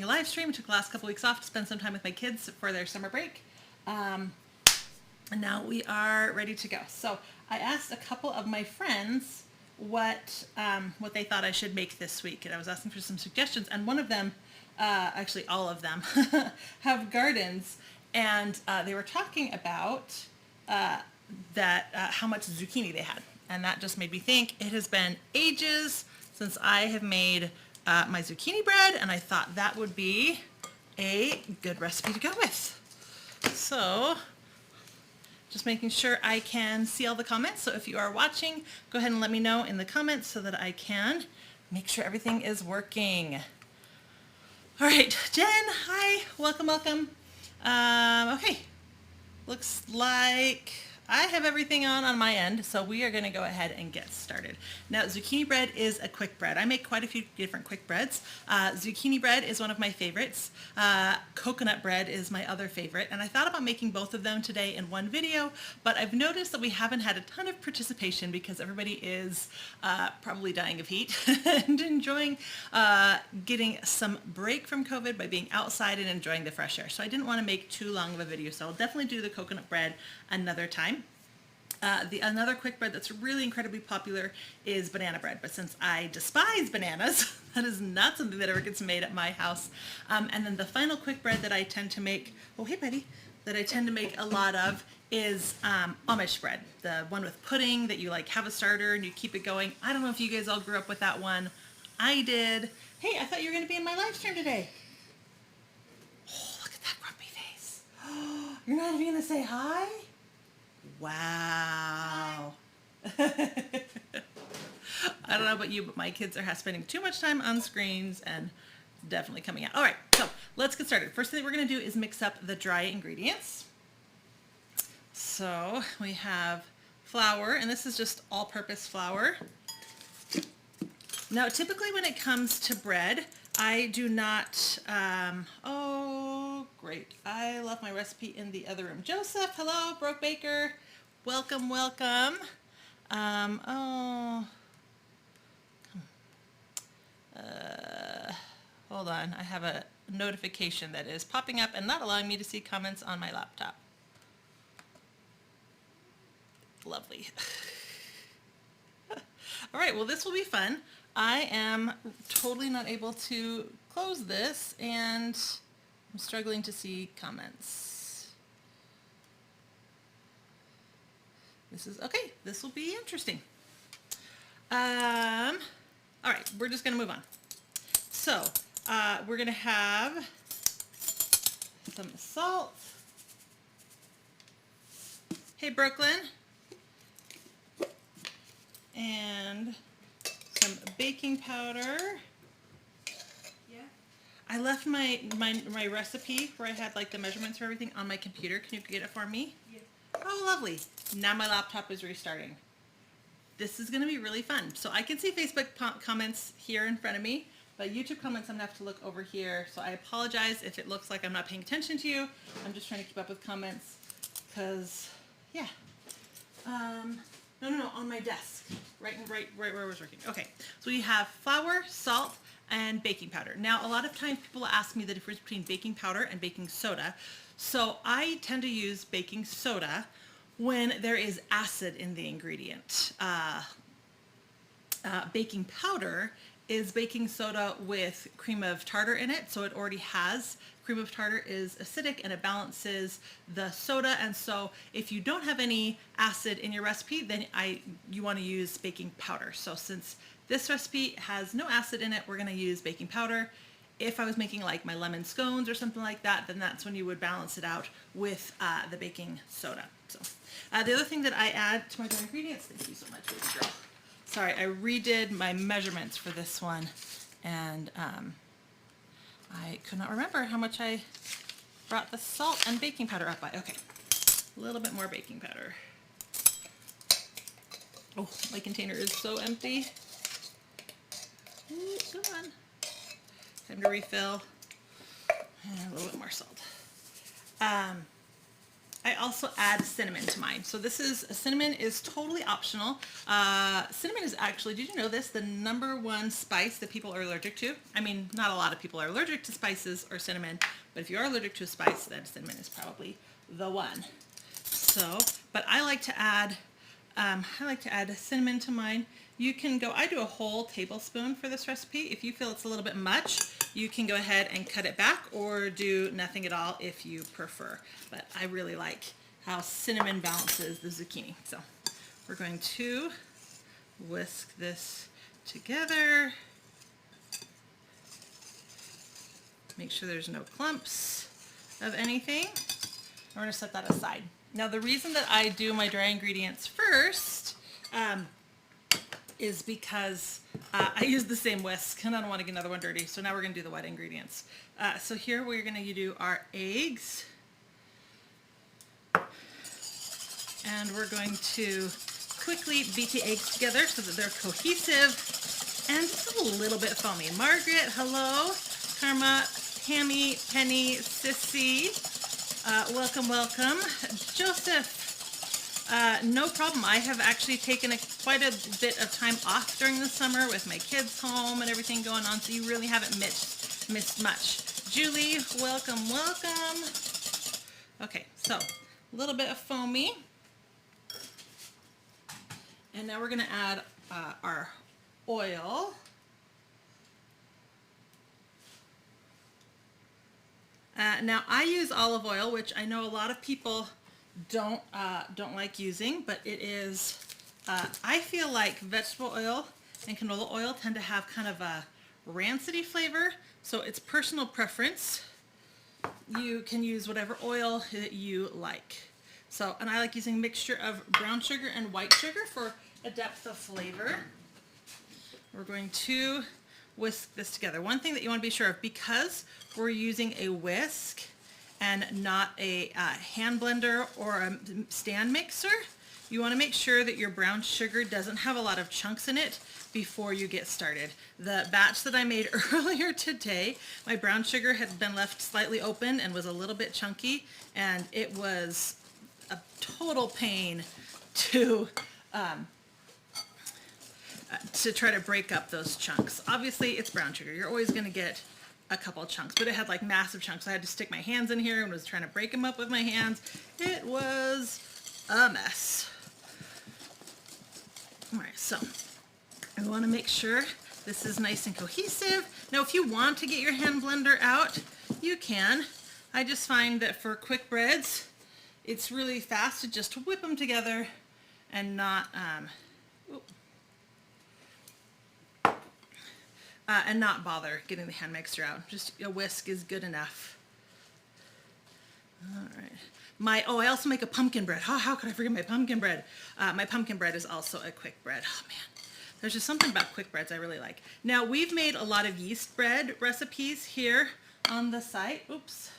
a live stream. I took the last couple weeks off to spend some time with my kids for their summer break. And now we are ready to go. So I asked a couple of my friends what they thought I should make this week. And I was asking for some suggestions. And one of them, actually all of them, have gardens. And they were talking about how much zucchini they had. And that just made me think it has been ages since I have made my zucchini bread, and I thought that would be a good recipe to go with. So just making sure I can see all the comments. So if you are watching, go ahead and let me know in the comments so that I can make sure everything is working. All right, Jen, hi, welcome, welcome. Okay, looks like I have everything on my end, so we are going to go ahead and get started. Now, zucchini bread is a quick bread. I make quite a few different quick breads. Zucchini bread is one of my favorites. Coconut bread is my other favorite, and I thought about making both of them today in one video, but I've noticed that we haven't had a ton of participation because everybody is probably dying of heat and enjoying getting some break from COVID by being outside and enjoying the fresh air. So I didn't want to make too long of a video, so I'll definitely do the coconut bread another time. Another quick bread that's really incredibly popular is banana bread, but since I despise bananas, that is not something that ever gets made at my house. And then the final quick bread that I tend to make, oh hey buddy, that I tend to make a lot of is Amish bread, the one with pudding that you like have a starter and you keep it going. I don't know if you guys all grew up with that one. I did. Hey, I thought you were going to be in my live stream today. Oh, look at that grumpy face. You're not even going to say hi? Wow. I don't know about you, but my kids are spending too much time on screens and definitely coming out. All right, so let's get started. First thing we're going to do is mix up the dry ingredients. So we have flour, and this is just all-purpose flour. Now, typically when it comes to bread, I do not, oh, great. I left my recipe in the other room. Joseph, hello, Broke Baker. Welcome, welcome. Hold on. I have a notification that is popping up and not allowing me to see comments on my laptop. Lovely. All right, well, this will be fun. I am totally not able to close this, and I'm struggling to see comments. This is, okay, this will be interesting. All right, we're just going to move on. So, we're going to have some salt. Hey, Brooklyn. And some baking powder. Yeah. I left my recipe where I had like the measurements for everything on my computer. Can you get it for me? Yeah. Oh, lovely. Now my laptop is restarting. This is going to be really fun. So I can see Facebook comments here in front of me, but YouTube comments I'm going to have to look over here. So I apologize if it looks like I'm not paying attention to you. I'm just trying to keep up with comments because, yeah. No, on my desk, right where I was working. Okay, so we have flour, salt, and baking powder. Now, a lot of times people ask me the difference between baking powder and baking soda. So I tend to use baking soda when there is acid in the ingredient. Baking powder is baking soda with cream of tartar in it, so it already has cream of tartar is acidic and it balances the soda, and so if you don't have any acid in your recipe, then you want to use baking powder. So since this recipe has no acid in it, we're going to use baking powder. If I was making like my lemon scones or something like that, then that's when you would balance it out with the baking soda. So the other thing that I add to my dry ingredients, thank you so much, baby girl. Sorry, I redid my measurements for this one, and I could not remember how much I brought the salt and baking powder up by. Okay, a little bit more baking powder. Oh, my container is so empty. Ooh, come on. Time to refill. And a little bit more salt. I also add cinnamon to mine. So cinnamon is totally optional. Cinnamon is actually, did you know this, the #1 spice that people are allergic to? I mean, not a lot of people are allergic to spices or cinnamon, but if you are allergic to a spice, then cinnamon is probably the one. So, but I like to add cinnamon to mine. You can go, I do a whole tablespoon for this recipe. If you feel it's a little bit much, you can go ahead and cut it back or do nothing at all if you prefer. But I really like how cinnamon balances the zucchini. So we're going to whisk this together. Make sure there's no clumps of anything. We're going to set that aside. Now the reason that I do my dry ingredients first is because I use the same whisk and I don't want to get another one dirty. So now we're going to do the wet ingredients. So here we're going to do our eggs. And we're going to quickly beat the eggs together so that they're cohesive and just a little bit foamy. Margaret, hello. Karma, Tammy, Penny, Sissy, welcome, welcome. Joseph, no problem. I have actually taken quite a bit of time off during the summer with my kids home and everything going on, so you really haven't missed much. Julie, welcome, welcome. Okay, so a little bit of foamy. And now we're going to add our oil. Now I use olive oil, which I know a lot of people don't like using, but it is, I feel like vegetable oil and canola oil tend to have kind of a rancidy flavor, so it's personal preference. You can use whatever oil that you like. So, and I like using a mixture of brown sugar and white sugar for a depth of flavor. We're going to whisk this together. One thing that you want to be sure of, because we're using a whisk and not a hand blender or a stand mixer, you want to make sure that your brown sugar doesn't have a lot of chunks in it before you get started. The batch that I made earlier today, my brown sugar had been left slightly open and was a little bit chunky, and it was a total pain to try to break up those chunks. Obviously it's brown sugar, you're always going to get a couple chunks, but it had like massive chunks. I had to stick my hands in here and was trying to break them up with my hands. It was a mess. All right, so I want to make sure this is nice and cohesive. Now if you want to get your hand blender out, you can. I just find that for quick breads, it's really fast to just whip them together and not bother getting the hand mixer out. Just a whisk is good enough. All right. I also make a pumpkin bread. How could I forget my pumpkin bread? My pumpkin bread is also a quick bread. Oh man, there's just something about quick breads I really like. Now we've made a lot of yeast bread recipes here on the site. Oops,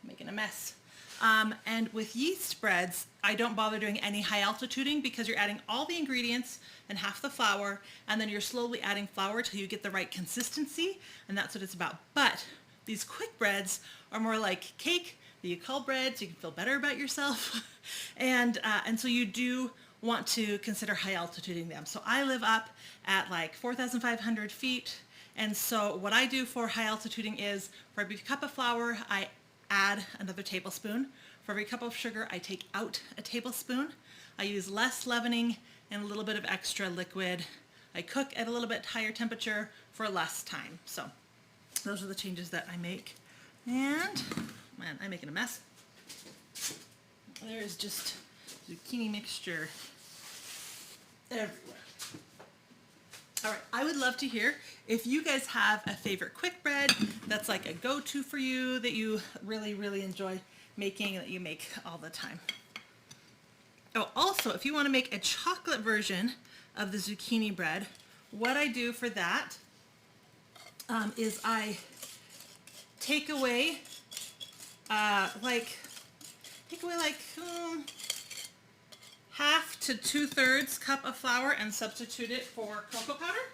making a mess. And with yeast breads, I don't bother doing any high altituding because you're adding all the ingredients and half the flour, and then you're slowly adding flour till you get the right consistency, and that's what it's about. But these quick breads are more like cake that you call bread so you can feel better about yourself. and so you do want to consider high altituding them. So I live up at like 4,500 feet, and so what I do for high altituding is for every cup of flour, I add another tablespoon. For every cup of sugar, I take out a tablespoon. I use less leavening and a little bit of extra liquid. I cook at a little bit higher temperature for less time. So those are the changes that I make. And, man, I'm making a mess. There's just zucchini mixture everywhere. All right, I would love to hear if you guys have a favorite quick bread that's like a go-to for you that you really, really enjoy making, that you make all the time. Oh, also, if you want to make a chocolate version of the zucchini bread, what I do for that is I take away like half to 2/3 cup of flour and substitute it for cocoa powder.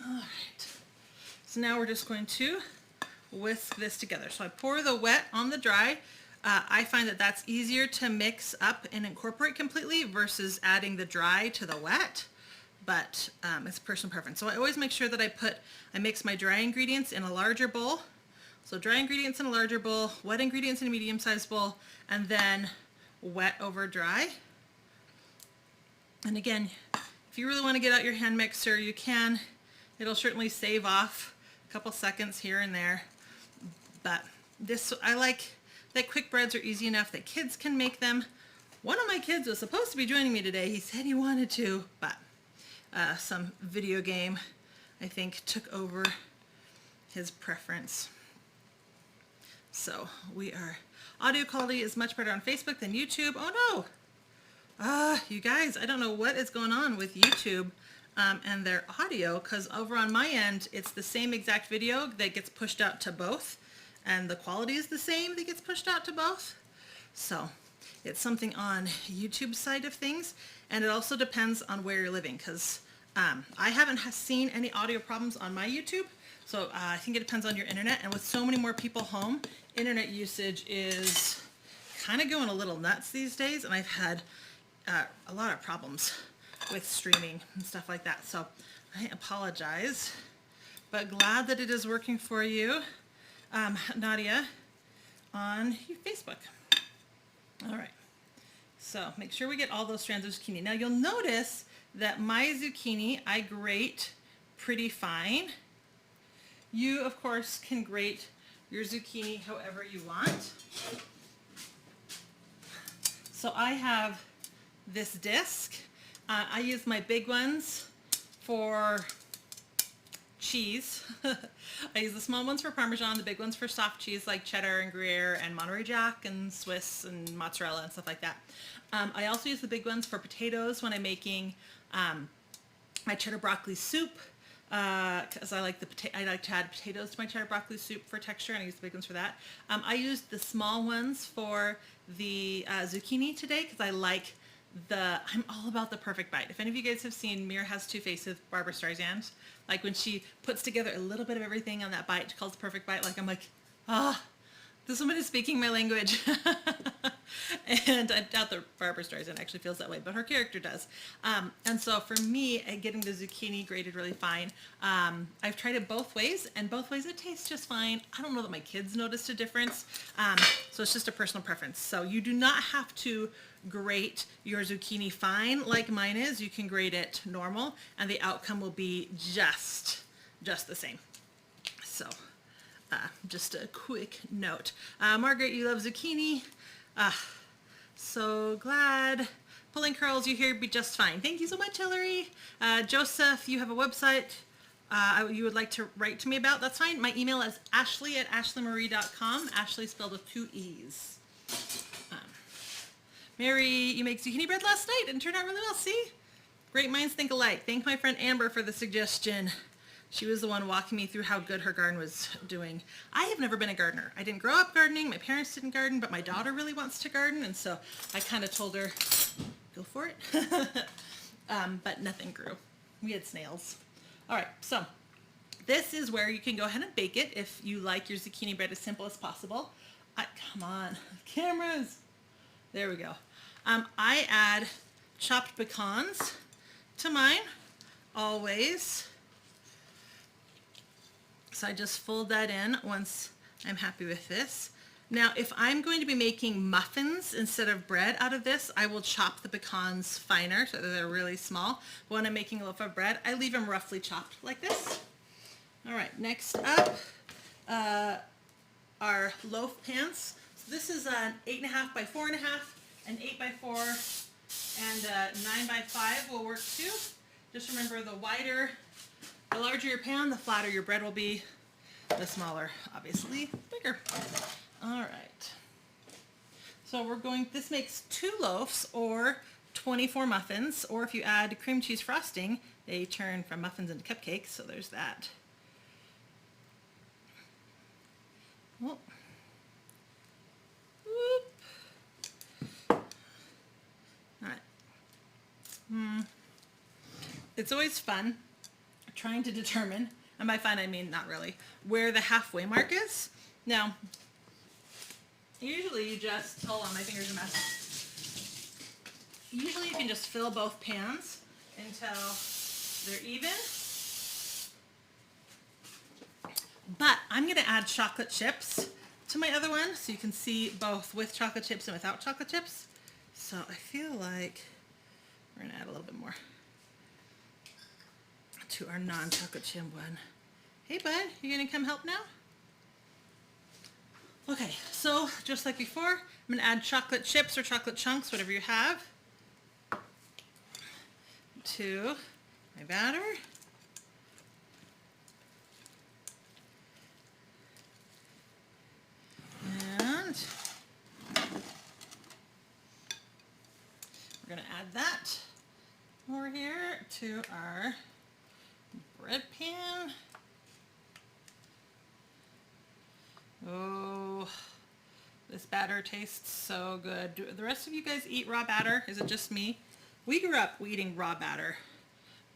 All right. So now we're just going to whisk this together. So I pour the wet on the dry. I find that that's easier to mix up and incorporate completely versus adding the dry to the wet, but it's personal preference. So I always make sure that I mix my dry ingredients in a larger bowl. So dry ingredients in a larger bowl, wet ingredients in a medium-sized bowl, and then wet over dry. And again, if you really want to get out your hand mixer, you can. It'll certainly save off a couple seconds here and there. But this, I like that quick breads are easy enough that kids can make them. One of my kids was supposed to be joining me today. He said he wanted to, but some video game, I think, took over his preference. So audio quality is much better on Facebook than YouTube. Oh no! You guys, I don't know what is going on with YouTube and their audio, because over on my end, it's the same exact video that gets pushed out to both, and the quality is the same that gets pushed out to both. So it's something on YouTube side of things, and it also depends on where you're living, because I haven't seen any audio problems on my YouTube. So I think it depends on your internet, and with so many more people home, internet usage is kind of going a little nuts these days, and I've had a lot of problems with streaming and stuff like that. So I apologize, but glad that it is working for you, Nadia, on Facebook. All right, so make sure we get all those strands of zucchini. Now you'll notice that my zucchini I grate pretty fine. You, of course, can grate your zucchini however you want. So I have this disc. I use my big ones for cheese. I use the small ones for Parmesan, the big ones for soft cheese like cheddar and Gruyere and Monterey Jack and Swiss and mozzarella and stuff like that. I also use the big ones for potatoes when I'm making my cheddar broccoli soup, because I like to add potatoes to my cheddar broccoli soup for texture, and I use the big ones for that. I used the small ones for the zucchini today because I'm all about the perfect bite. If any of you guys have seen Mirror Has Two Faces with Barbara Streisand, like when she puts together a little bit of everything on that bite, she calls it perfect bite, like I'm like, this woman is speaking my language. And I doubt that Barbara Streisand actually feels that way, but her character does. And so for me, getting the zucchini grated really fine, I've tried it both ways, and both ways it tastes just fine. I don't know that my kids noticed a difference, so it's just a personal preference. So you do not have to grate your zucchini fine like mine is. You can grate it normal, and the outcome will be just the same. So just a quick note. Margaret, you love zucchini. So glad. Pulling curls, you hear be just fine. Thank you so much, Hillary. Joseph, you have a website you would like to write to me about. That's fine. My email is ashlee@ashleemarie.com. Ashlee spelled with 2 E's. Mary, you make zucchini bread last night and turned out really well. See? Great minds think alike. Thank my friend Amber for the suggestion. She was the one walking me through how good her garden was doing. I have never been a gardener. I didn't grow up gardening. My parents didn't garden, but my daughter really wants to garden, and so I kind of told her, go for it. But nothing grew. We had snails. All right, so this is where you can go ahead and bake it if you like your zucchini bread as simple as possible. Come on, cameras. There we go. I add chopped pecans to mine, always. So I just fold that in once I'm happy with this. Now, if I'm going to be making muffins instead of bread out of this, I will chop the pecans finer so that they're really small. But when I'm making a loaf of bread, I leave them roughly chopped like this. All right, next up, our loaf pans. So this is an 8.5 by 4.5, an 8 by 4, and a 9 by 5 will work too. Just remember, the larger your pan, the flatter your bread will be. The smaller, obviously, bigger. All right. So this makes 2 loaves or 24 muffins, or if you add cream cheese frosting, they turn from muffins into cupcakes, so there's that. Oh. Whoop. All right. It's always fun trying to determine. And by fine, I mean not really, where the halfway mark is. Now, usually you just, hold on, my fingers are a mess. Usually you can just fill both pans until they're even. But I'm gonna add chocolate chips to my other one so you can see both with chocolate chips and without chocolate chips. So I feel like we're gonna add a little bit more to our non-chocolate chip one. Hey bud, you gonna come help now? Okay, so just like before, I'm gonna add chocolate chips or chocolate chunks, whatever you have, to my batter. And we're gonna add that over here to our bread pan. Oh, this batter tastes so good. Do the rest of you guys eat raw batter? Is it just me? We grew up eating raw batter.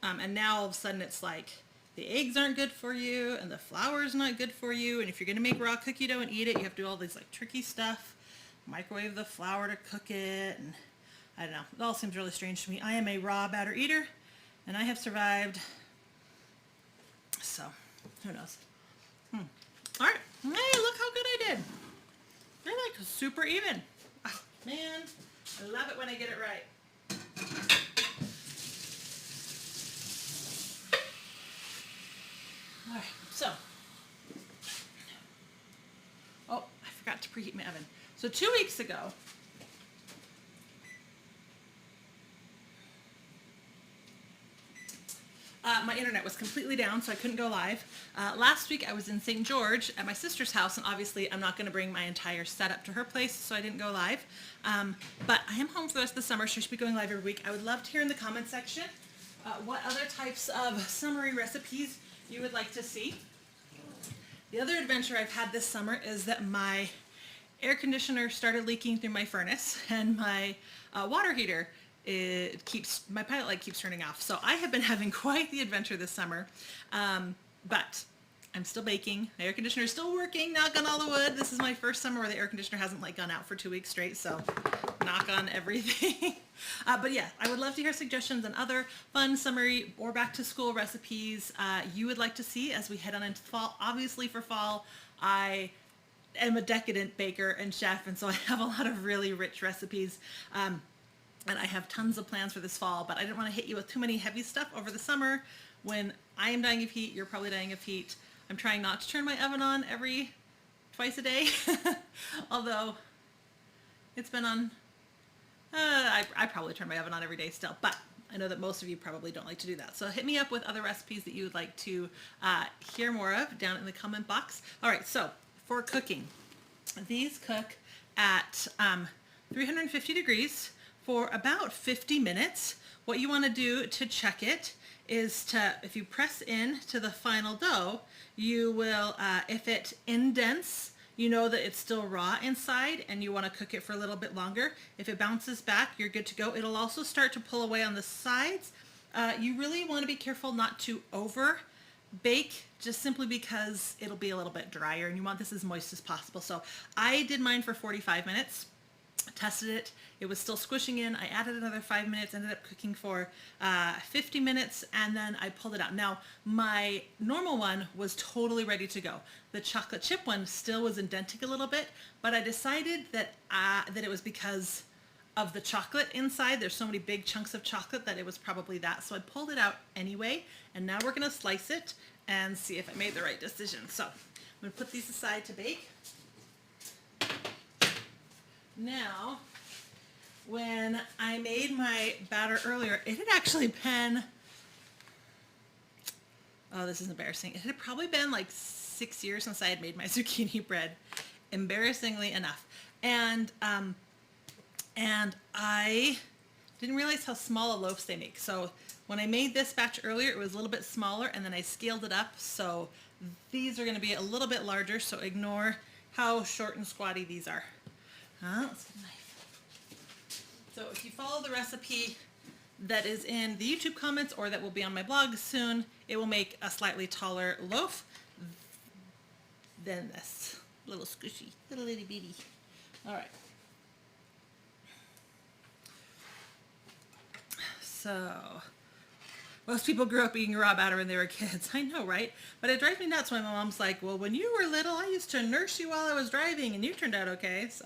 And now all of a sudden it's like the eggs aren't good for you and the flour is not good for you. And if you're going to make raw cookie dough and eat it, you have to do all these like tricky stuff. Microwave the flour to cook it. And I don't know. It all seems really strange to me. I am a raw batter eater and I have survived. So, who knows? All right. Hey, look how good I did. They're like super even. Oh, man, I love it when I get it right. All right, so. Oh, I forgot to preheat my oven. So 2 weeks ago, my internet was completely down, so I couldn't go live. Last week I was in St. George at my sister's house, and obviously I'm not going to bring my entire setup to her place, so I didn't go live. But I am home for the rest of the summer, so I should be going live every week. I would love to hear in the comment section what other types of summery recipes you would like to see. The other adventure I've had this summer is that my air conditioner started leaking through my furnace, and my water heater, my pilot light keeps turning off. So I have been having quite the adventure this summer, but I'm still baking. My air conditioner is still working, knock on all the wood. This is my first summer where the air conditioner hasn't like gone out for 2 weeks straight, so knock on everything. But yeah, I would love to hear suggestions on other fun summery or back to school recipes you would like to see as we head on into fall. Obviously for fall, I am a decadent baker and chef, and so I have a lot of really rich recipes. And I have tons of plans for this fall, but I didn't want to hit you with too many heavy stuff over the summer. When I am dying of heat, you're probably dying of heat. I'm trying not to turn my oven on twice a day, although it's been on, I probably turn my oven on every day still, but I know that most of you probably don't like to do that. So hit me up with other recipes that you would like to hear more of down in the comment box. All right, so for cooking, these cook at 350 degrees for about 50 minutes. What you want to do to check it is if you press in to the final dough, you will, if it indents, you know that it's still raw inside and you want to cook it for a little bit longer. If it bounces back, you're good to go. It'll also start to pull away on the sides. You really want to be careful not to over bake, just simply because it'll be a little bit drier and you want this as moist as possible. So I did mine for 45 minutes. Tested it, it was still squishing in. I added another 5 minutes, ended up cooking for 50 minutes, and then I pulled it out. Now, my normal one was totally ready to go. The chocolate chip one still was indenting a little bit, but I decided that it was because of the chocolate inside. There's so many big chunks of chocolate that it was probably that. So I pulled it out anyway, and now we're gonna slice it and see if I made the right decision. So I'm gonna put these aside to bake. Now, when I made my batter earlier, it had actually been, oh, this is embarrassing. It had probably been like 6 years since I had made my zucchini bread, embarrassingly enough. And I didn't realize how small a loaves they make. So when I made this batch earlier, it was a little bit smaller, and then I scaled it up. So these are going to be a little bit larger, so ignore how short and squatty these are. Let's get a knife. So if you follow the recipe that is in the YouTube comments or that will be on my blog soon, it will make a slightly taller loaf than this. Little squishy, little itty bitty. All right. So, most people grew up eating raw batter when they were kids. I know, right? But it drives me nuts when my mom's like, well, when you were little, I used to nurse you while I was driving and you turned out okay. So,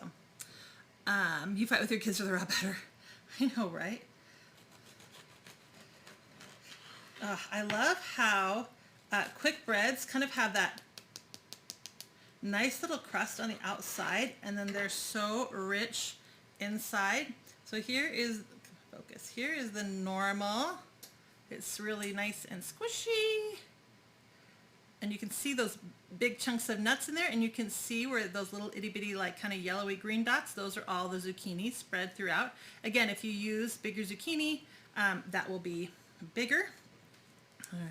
you fight with your kids for the raw batter. I know, right? I love how quick breads kind of have that nice little crust on the outside, and then they're so rich inside. So here is, focus, here is the normal. It's really nice and squishy. And you can see those big chunks of nuts in there, and you can see where those little itty bitty like kind of yellowy green dots, those are all the zucchini spread throughout. Again, if you use bigger zucchini, that will be bigger. All right.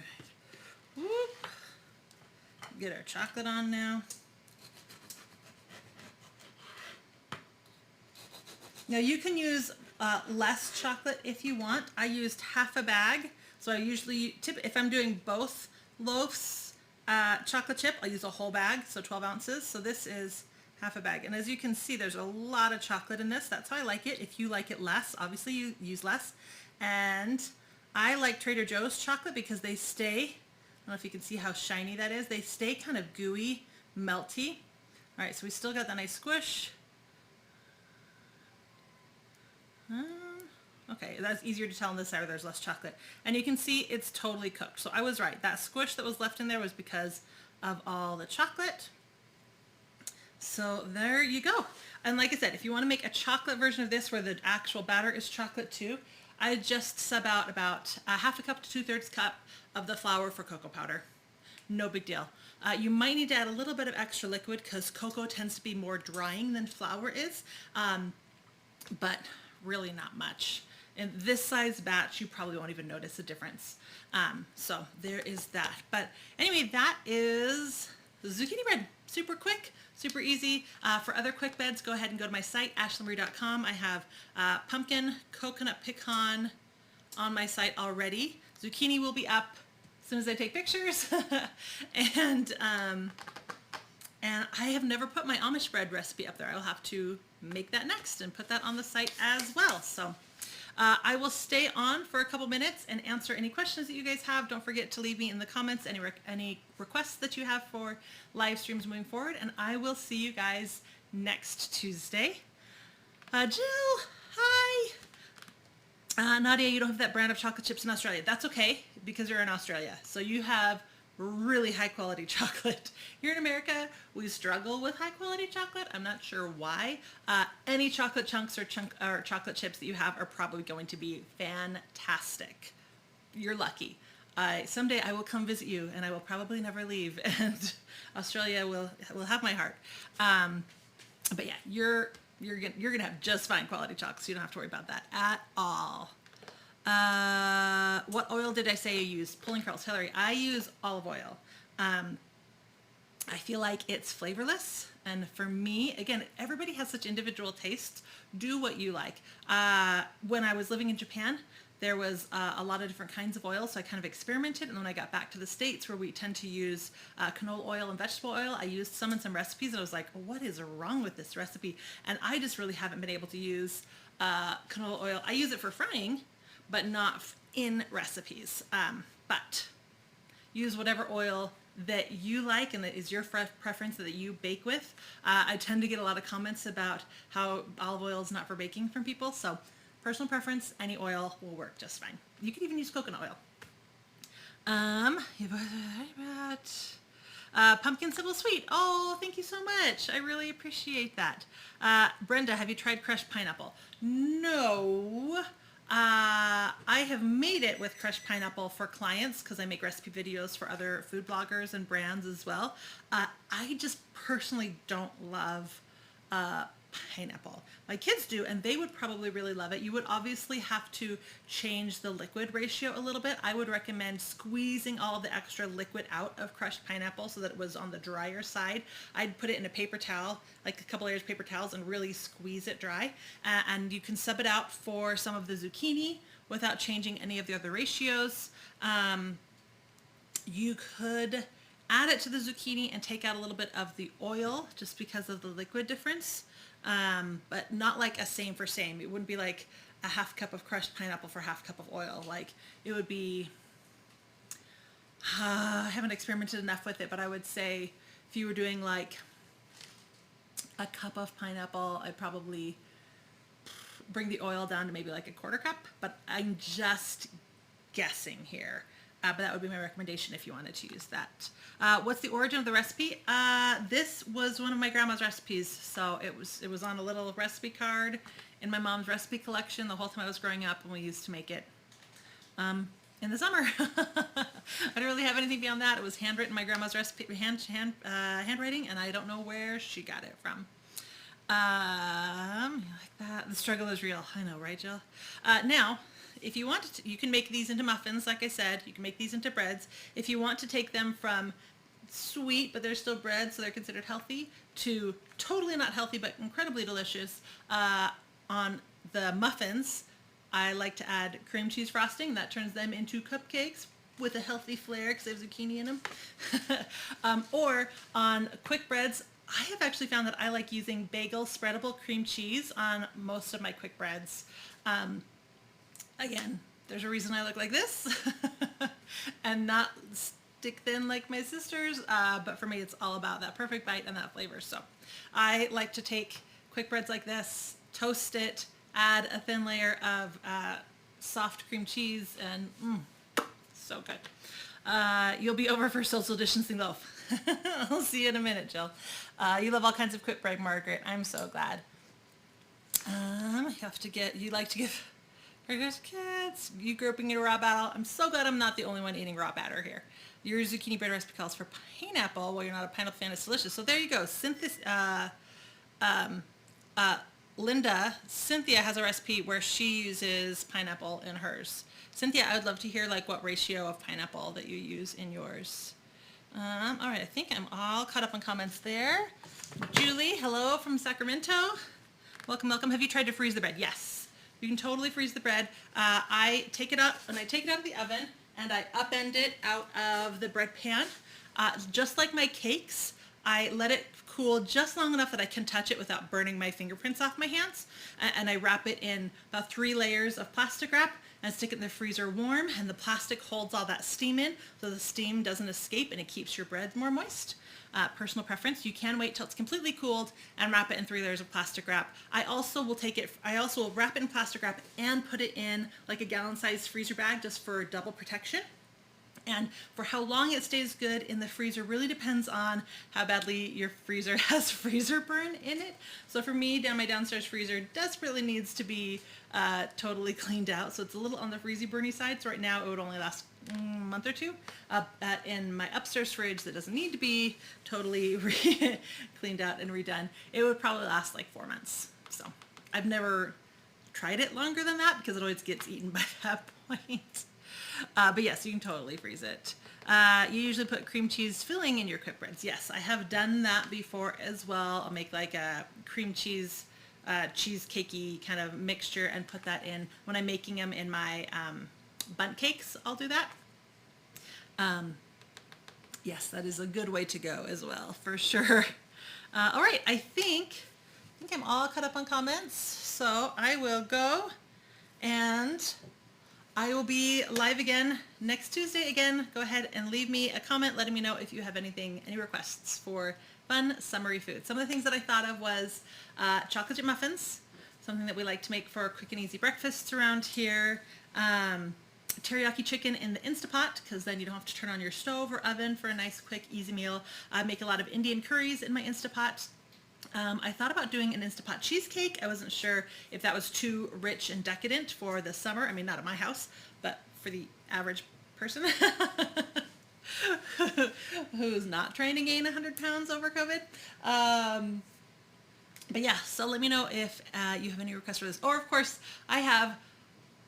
Whoop. Get our chocolate on now. Now you can use less chocolate if you want. I used half a bag. So I usually, if I'm doing both loaves chocolate chip, I'll use a whole bag, so 12 ounces. So this is half a bag. And as you can see, there's a lot of chocolate in this. That's how I like it. If you like it less, obviously you use less. And I like Trader Joe's chocolate because they stay, I don't know if you can see how shiny that is. They stay kind of gooey, melty. All right, so we still got that nice squish. Okay, that's easier to tell on this side where there's less chocolate. And you can see it's totally cooked. So I was right. That squish that was left in there was because of all the chocolate. So there you go. And like I said, if you want to make a chocolate version of this where the actual batter is chocolate too, I just sub out about a half a cup to 2/3 cup of the flour for cocoa powder. No big deal. You might need to add a little bit of extra liquid because cocoa tends to be more drying than flour is, but really not much. In this size batch, you probably won't even notice a difference. So there is that. But anyway, that is zucchini bread. Super quick, super easy. For other quick beds, go ahead and go to my site, ashleemarie.com. I have pumpkin, coconut, pecan on my site already. Zucchini will be up as soon as I take pictures. and I have never put my Amish bread recipe up there. I will have to make that next and put that on the site as well. So I will stay on for a couple minutes and answer any questions that you guys have. Don't forget to leave me in the comments any requests that you have for live streams moving forward, and I will see you guys next Tuesday. Jill, hi. Nadia, you don't have that brand of chocolate chips in Australia. That's okay because you're in Australia. So you have really high quality chocolate. Here in America, we struggle with high quality chocolate. I'm not sure why. Any chocolate chunks or chocolate chips that you have are probably going to be fantastic. You're lucky. Someday I will come visit you and I will probably never leave and Australia will have my heart. But yeah, you're gonna have just fine quality chocolates. You don't have to worry about that at all. What oil did I say you used? Pulling curls, Hillary. I use olive oil. I feel like it's flavorless. And for me, again, everybody has such individual tastes. Do what you like. When I was living in Japan, there was a lot of different kinds of oil, so I kind of experimented. And when I got back to the States, where we tend to use canola oil and vegetable oil, I used some in some recipes, and I was like, what is wrong with this recipe? And I just really haven't been able to use canola oil. I use it for frying, but not in recipes. But use whatever oil that you like and that is your preference that you bake with. I tend to get a lot of comments about how olive oil is not for baking from people. So personal preference, any oil will work just fine. You can even use coconut oil. Pumpkin sybil sweet. Oh, thank you so much. I really appreciate that. Brenda, have you tried crushed pineapple? No. I have made it with crushed pineapple for clients because I make recipe videos for other food bloggers and brands as well. I just personally don't love pineapple. My kids do, and they would probably really love it. You would obviously have to change the liquid ratio a little bit. I would recommend squeezing all the extra liquid out of crushed pineapple so that it was on the drier side. I'd put it in a paper towel, like a couple layers of paper towels, and really squeeze it dry. And you can sub it out for some of the zucchini without changing any of the other ratios. You could add it to the zucchini and take out a little bit of the oil just because of the liquid difference, but not like a same for same. It wouldn't be like a half cup of crushed pineapple for half cup of oil. Like it would be, I haven't experimented enough with it, but I would say if you were doing like a cup of pineapple, I'd probably bring the oil down to maybe like a quarter cup, but I'm just guessing here. But that would be my recommendation if you wanted to use that. What's the origin of the recipe? This was one of my grandma's recipes. So it was on a little recipe card in my mom's recipe collection the whole time I was growing up, and we used to make it in the summer. I don't really have anything beyond that. It was handwritten, my grandma's recipe, handwriting, and I don't know where she got it from. You like that? The struggle is real. I know, right, Jill? Now, if you want to, you can make these into muffins, like I said. You can make these into breads. If you want to take them from sweet, but they're still bread, so they're considered healthy, to totally not healthy, but incredibly delicious, on the muffins, I like to add cream cheese frosting. That turns them into cupcakes with a healthy flair because they have zucchini in them. Or on quick breads, I have actually found that I like using bagel spreadable cream cheese on most of my quick breads. Again, there's a reason I look like this and not stick thin like my sisters, but for me it's all about that perfect bite and that flavor. So I like to take quick breads like this, toast it, add a thin layer of soft cream cheese, and so good. You'll be over for social distancing loaf. I'll see you in a minute, Jill. You love all kinds of quick bread, Margaret. I'm so glad. You like to give burgers to kids. You grew up eating raw batter. I'm so glad I'm not the only one eating raw batter here. Your zucchini bread recipe calls for pineapple. Well, you're not a pineapple fan. It's delicious. So there you go. Cynthia has a recipe where she uses pineapple in hers. Cynthia, I would love to hear like what ratio of pineapple that you use in yours. All right, I think I'm all caught up on comments there. Julie, hello from Sacramento. Welcome, welcome. Have you tried to freeze the bread? Yes. You can totally freeze the bread. I take it out and I take it out of the oven and I upend it out of the bread pan. Just like my cakes, I let it cool just long enough that I can touch it without burning my fingerprints off my hands. And I wrap it in about 3 layers of plastic wrap and stick it in the freezer warm, and the plastic holds all that steam in so the steam doesn't escape and it keeps your bread more moist. Personal preference. You can wait till it's completely cooled and wrap it in 3 layers of plastic wrap. I also will wrap it in plastic wrap and put it in like a gallon-sized freezer bag just for double protection. And for how long it stays good in the freezer really depends on how badly your freezer has freezer burn in it. So for me, my downstairs freezer desperately needs to be totally cleaned out. So it's a little on the freezy burny side. So right now it would only last a month or two. In my upstairs fridge that doesn't need to be totally cleaned out and redone, it would probably last like 4 months. So I've never tried it longer than that because it always gets eaten by that point. But yes, you can totally freeze it. You usually put cream cheese filling in your quick breads. Yes, I have done that before as well. I'll make like a cream cheese, cheesecakey kind of mixture and put that in. When I'm making them in my bundt cakes, I'll do that. Yes, that is a good way to go as well, for sure. All right, I think I'm all caught up on comments. So I will go and I will be live again next Tuesday. Again, go ahead and leave me a comment letting me know if you have any requests for fun summery food. Some of the things that I thought of was chocolate chip muffins, something that we like to make for quick and easy breakfasts around here. Teriyaki chicken in the Instapot, because then you don't have to turn on your stove or oven for a nice, quick, easy meal. I make a lot of Indian curries in my Instapot. I thought about doing an Instapot cheesecake. I wasn't sure if that was too rich and decadent for the summer. I mean, not at my house, but for the average person who's not trying to gain 100 pounds over COVID. But yeah, so let me know if you have any requests for this. Or, of course, I have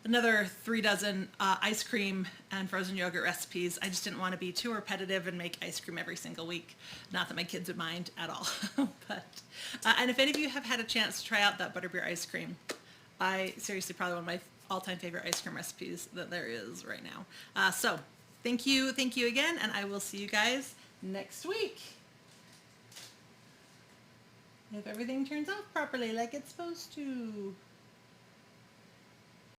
another 3 dozen ice cream and frozen yogurt recipes. I just didn't want to be too repetitive and make ice cream every single week. Not that my kids would mind at all. But and if any of you have had a chance to try out that butterbeer ice cream, seriously, probably one of my all-time favorite ice cream recipes that there is right now. So thank you again, and I will see you guys next week. If everything turns out properly like it's supposed to.